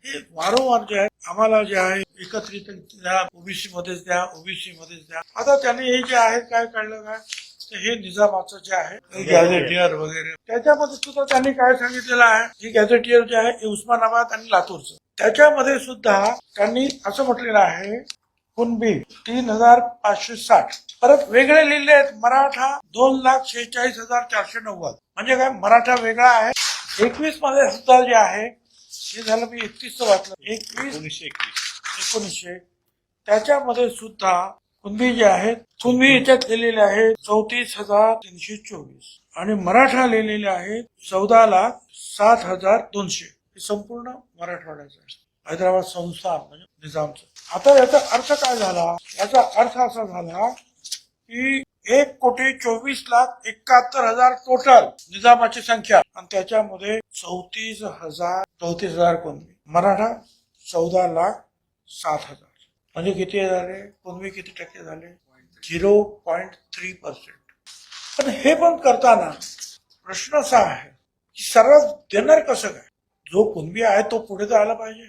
हे वारंवार जे आहे आम्हाला जे आहे एकत्रित द्या, ओबीसी मध्येच द्या, ओबीसी मध्येच द्या. आता त्यांनी हे जे आहे काय काढलं काय तर हे निजामाचं जे आहे गॅझेटियर वगैरे त्याच्यामध्ये सुद्धा त्यांनी काय सांगितलेलं आहे की गॅझेटियर जे आहे हे उस्मानाबाद आणि लातूरचं. त्याच्यामध्ये सुद्धा त्यांनी असं म्हटलेलं आहे कुणबी 3,560. परत वेगळे लिहिले आहेत मराठा 2,46,490. म्हणजे काय मराठा वेगळा आहे. 21 मध्ये सुद्धा जे आहे हे झालं मी 31 वाचलं 1921 त्याच्यामध्ये सुद्धा कुणबी जे आहेत कुणबी याच्यात लिहिलेले आहेत 34,324 आणि मराठा लिहिलेले आहेत 14,07,200. हे संपूर्ण मराठवाड्याचं आहे. हैदराबाद संस्थान म्हणजे निजामचं. आता याचा अर्थ काय झाला याचा अर्थ असा झाला की 1,24,71,000 टोटल निजामाची संख्या आणि त्याच्यामध्ये 34,000 कुणबी. मराठा 14,07,000. म्हणजे किती झाले कुणबी किती टक्के झाले 0.3%. पण हे पण करताना प्रश्न असा आहे की सर्वात देणार कसं काय. जो कुणबी आहे तो पुढे जायला पाहिजे.